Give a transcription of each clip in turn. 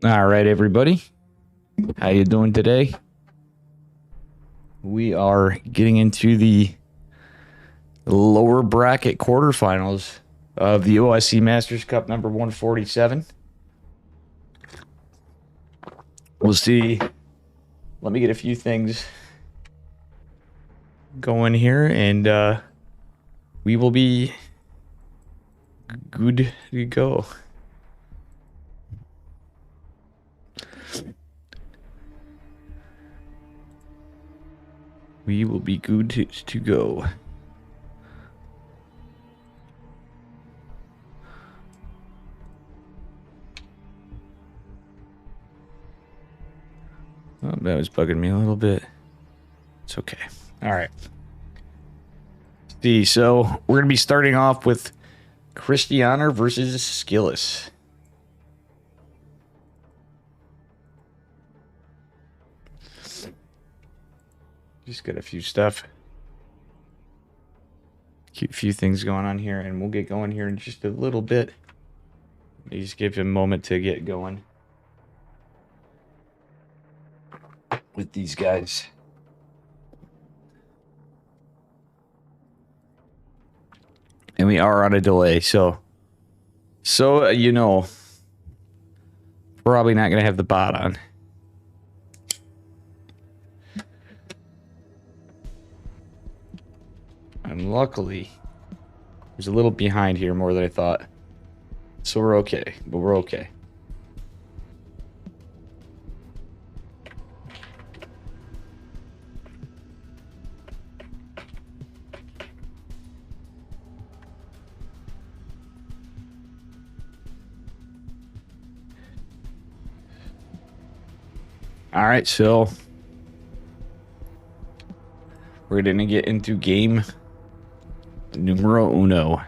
All right, everybody. How you doing today? We are getting into the lower bracket quarterfinals of the OSC Masters Cup number 147. We'll see. Let me get a few things going here, and we will be good to go. We will be good to go. Oh, that was bugging me a little bit. It's okay. All right. See, so we're going to be starting off with Christianer versus Skillis. Just got a few things going on here, and we'll get going here in just a little bit. Just give him a moment to get going with these guys. And we are on a delay, so you know, probably not going to have the bot on. And luckily, there's a little behind here more than I thought. So we're okay, but we're okay. All right, so we're going to get into game numero uno.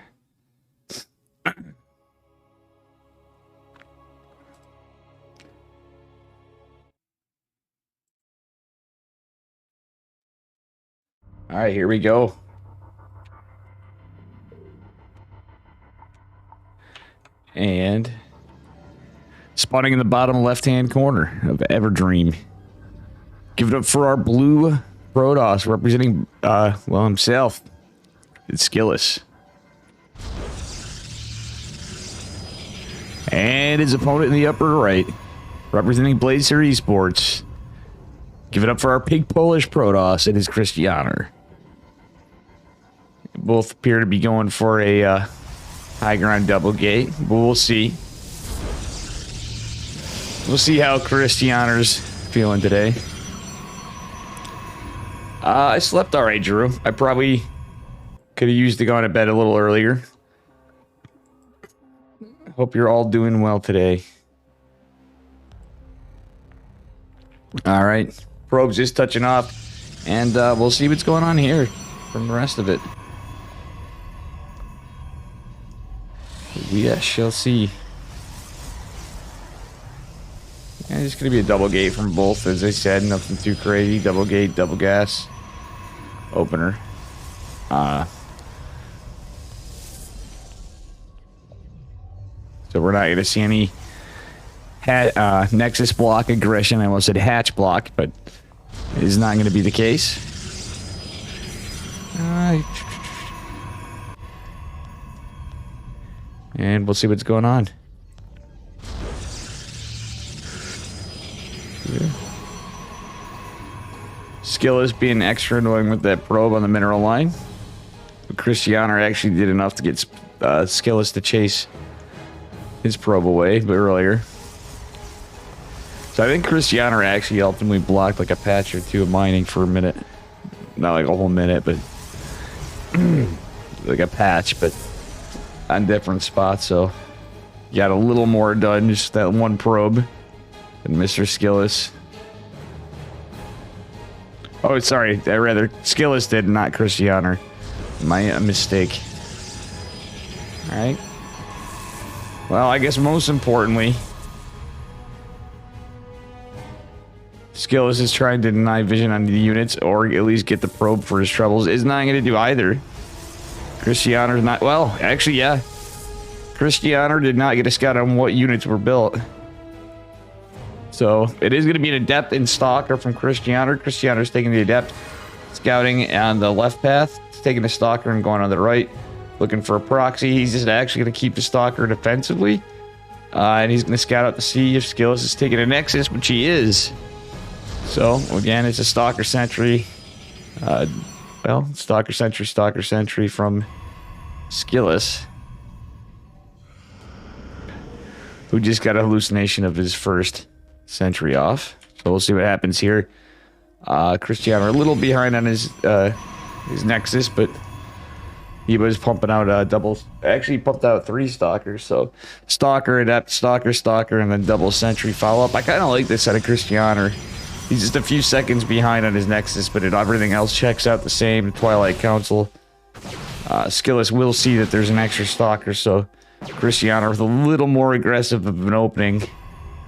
All right, here we go. And spawning in the bottom left-hand corner of Everdream. Give it up for our blue Protoss representing, well, himself. It's Skillis. And his opponent in the upper right, representing Blazer Esports. Give it up for our pig Polish Protoss. It is Christianer. Both appear to be going for a high ground double gate, but we'll see. We'll see how Christianer's feeling today. I slept all right, Drew. I probably could have used to go to bed a little earlier. Hope you're all doing well today. All right. Probe's just touching off, and we'll see what's going on here from the rest of it. We shall see. Yeah, it's going to be a double gate from both, as I said. Nothing too crazy. Double gate, double gas. Opener. So we're not going to see any Nexus block aggression. I almost said hatch block, but it is not going to be the case. And we'll see what's going on. Yeah. Skillis being extra annoying with that probe on the mineral line. But Christianer actually did enough to get Skillis to chase his probe away but earlier. So I think Christianer actually ultimately blocked like a patch or two of mining for a minute. Not like a whole minute, but like a patch, but on different spots. So you got a little more done, just that one probe. And Mr. Skillis. Oh, sorry. Skillis did, not Christianer. My mistake. Alright. Well, I guess most importantly, Skillis is trying to deny vision on the units, or at least get the probe for his troubles. Is not going to do either. Christianer's not... Well, actually, yeah. Christianer did not get a scout on what units were built. So it is going to be an Adept and Stalker from Cristiano. Cristiano's taking the Adept, scouting on the left path. He's taking the Stalker and going on the right, looking for a proxy. He's just actually going to keep the Stalker defensively. And he's going to scout out to see if Skillis is taking a Nexus, which he is. So, again, it's a Stalker Sentry. Well, Stalker Sentry from Skillis, who just got a hallucination of his first Sentry off. So we'll see what happens here. Cristiano a little behind on his Nexus, but he was pumping out doubles. Actually, he pumped out 3 Stalkers. So Stalker, Adept, Stalker, and then double Sentry follow-up. I kind of like this out of Cristiano. He's just a few seconds behind on his Nexus, but everything else checks out the same. The Twilight Council. Skillis will see that there's an extra Stalker, so Cristiano with a little more aggressive of an opening.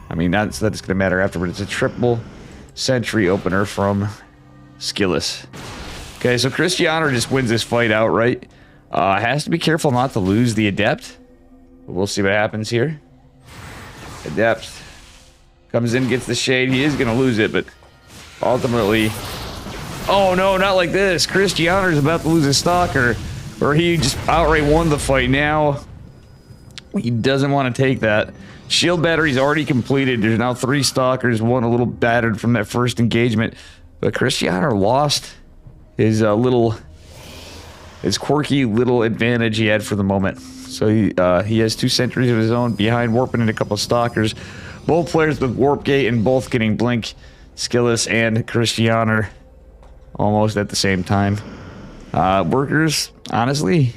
I mean, that's going to matter afterward. It's a triple Sentry opener from Skillis. Okay, so Cristiano just wins this fight outright. Has to be careful not to lose the Adept. We'll see what happens here. Adept comes in, gets the shade. He is going to lose it, but ultimately... Oh, no, not like this. Cristiano is about to lose a Stalker, or he just outright won the fight. Now, he doesn't want to take that. Shield battery's already completed. There's now 3 Stalkers, one a little battered from that first engagement. But Cristiano lost his his quirky little advantage he had for the moment. So he has 2 Sentries of his own behind, warping in a couple of Stalkers. Both players with Warp Gate and both getting Blink. Skillis and Cristiano almost at the same time. Workers, honestly,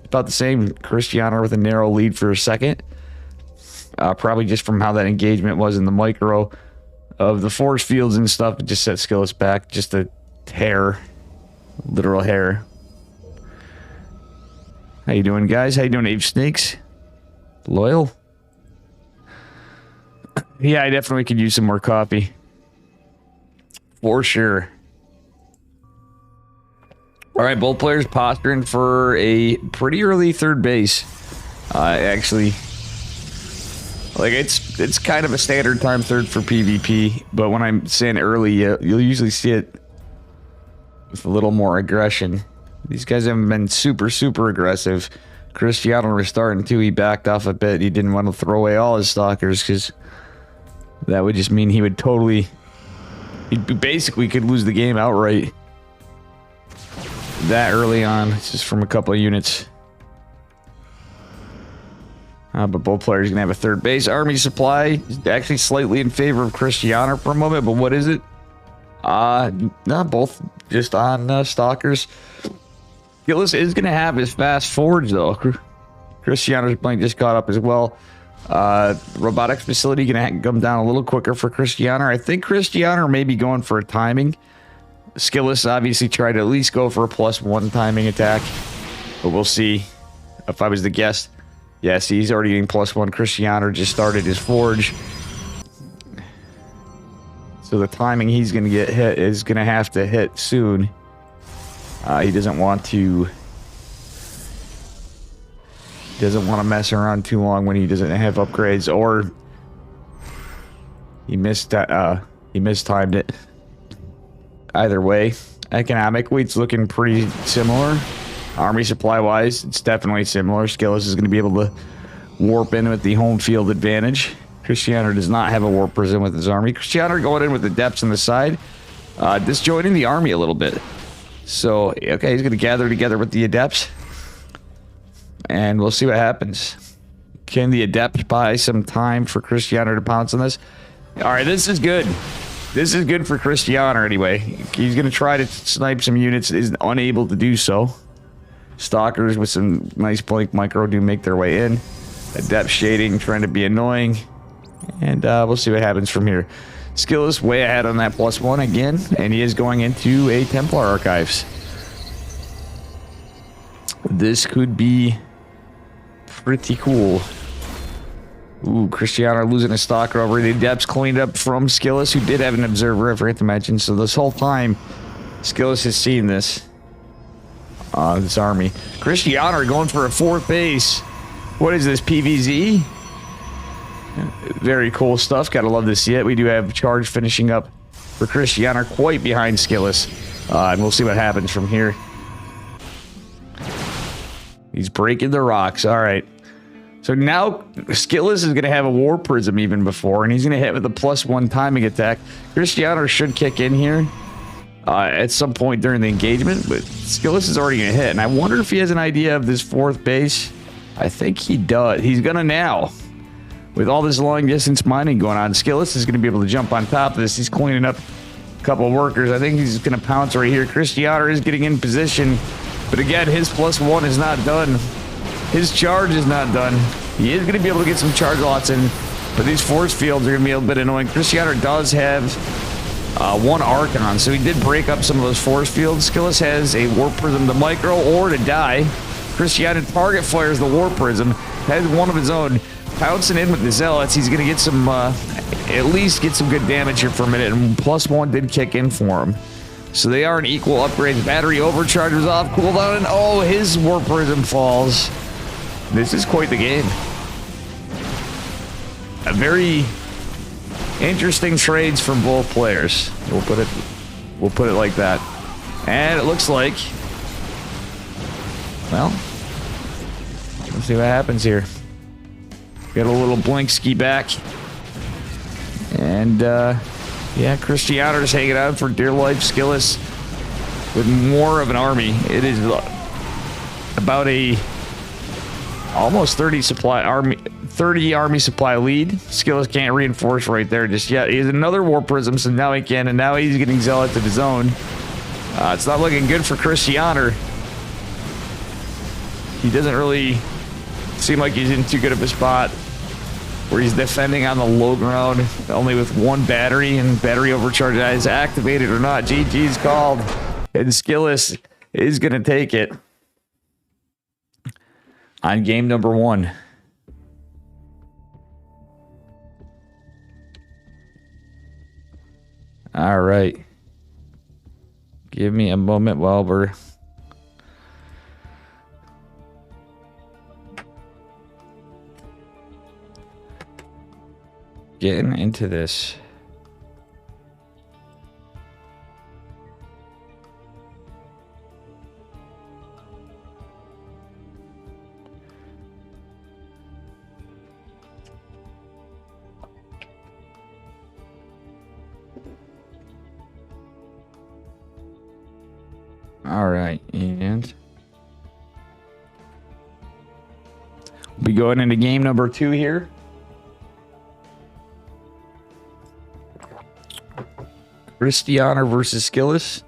about the same. Cristiano with a narrow lead for a second. Probably just from how that engagement was in the micro of the force fields and stuff. It just set Skillis back just a hair. Literal hair. How you doing, guys? How you doing, Ape Snakes? Loyal? Yeah, I definitely could use some more coffee. For sure. Alright, both players posturing for a pretty early third base. Actually, like it's kind of a standard time third for PvP, but when I'm saying early, you'll usually see it with a little more aggression. These guys haven't been super aggressive. Cristiano was starting to. He backed off a bit. He didn't want to throw away all his Stalkers because that would just mean he basically could lose the game outright that early on. It's just from a couple of units. But both players gonna have a third base. Army supply is actually slightly in favor of Cristiano for a moment, but what is it? Not both just on Stalkers. Gillis is gonna have his fast forge though. Cristiano's blink just caught up as well. Robotics facility gonna come down a little quicker for Cristiano. I think Cristiano may be going for a timing. Skillis obviously tried to at least go for a +1 timing attack, but we'll see. If I was the guest, yeah, see, he's already getting +1. Cristiano just started his forge, so the timing he's gonna get hit is gonna have to hit soon. He doesn't want to mess around too long when he doesn't have upgrades, or he mistimed it. Either way, economically, it's looking pretty similar. Army supply-wise, it's definitely similar. Skillis is going to be able to warp in with the home field advantage. Cristiano does not have a warp prison with his army. Cristiano going in with the depths on the side, disjoining the army a little bit. So, okay, he's going to gather together with the Adepts, and we'll see what happens. Can the Adept buy some time for Cristiano to pounce on this? All right, this is good. This is good for Cristiano anyway. He's going to try to snipe some units, is unable to do so. Stalkers with some nice blink micro do make their way in. Adept shading, trying to be annoying. And we'll see what happens from here. Skillis way ahead on that +1 again, and he is going into a Templar Archives. This could be pretty cool. Ooh, Cristiano losing a Stalker over the Adepts, cleaned up from Skillis, who did have an Observer, I forgot to mention. So this whole time, Skillis has seen this. This army. Cristiano going for a 4th base. What is this, PVZ? Very cool stuff. Gotta love to see it. We do have charge finishing up for Cristiano quite behind Skillis. And we'll see what happens from here. He's breaking the rocks. All right. So now Skillis is going to have a War Prism even before, and he's going to hit with a +1 timing attack. Cristiano should kick in here at some point during the engagement, but Skillis is already going to hit. And I wonder if he has an idea of this 4th base. I think he does. He's going to now. With all this long distance mining going on, Skillis is going to be able to jump on top of this. He's cleaning up a couple of workers. I think he's going to pounce right here. Cristiano is getting in position, but again, his +1 is not done. His charge is not done. He is going to be able to get some charge lots in, but these force fields are going to be a little bit annoying. Cristiano does have 1 Archon, so he did break up some of those force fields. Skillis has a War Prism to micro or to die. Cristiano target fires the War Prism, has one of his own. Pouncing in with the Zealots, he's going to get some, at least get some good damage here for a minute, and +1 did kick in for him. So they are an equal upgrade. Battery overcharge was off, cooldown, and oh, his War Prism falls. This is quite the game. A very interesting trades from both players. We'll put it like that. And it looks like, well, let's see what happens here. Got a little Blinkski back. And yeah, Cristiano's hanging out for dear life. Skillis with more of an army. It is about a almost 30 army supply lead. Skillis can't reinforce right there just yet. He has another War Prism, so now he can, and now he's getting Zealots of his own. It's not looking good for Cristiano. He doesn't really seem like he's in too good of a spot where he's defending on the low ground, only with 1 battery, and battery overcharge is activated or not. GG's called, and Skillis is going to take it on game number 1. All right. Give me a moment while we're getting into this. All right, and we'll be going into game number 2 here. Cristiano versus Skillis.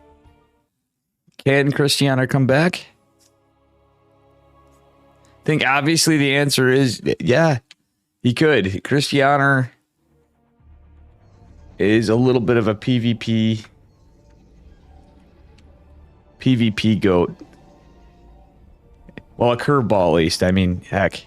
Can Cristiano come back? I think obviously the answer is yeah, he could. Cristiano is a little bit of a PvP goat. Well, a curveball at least. I mean, heck.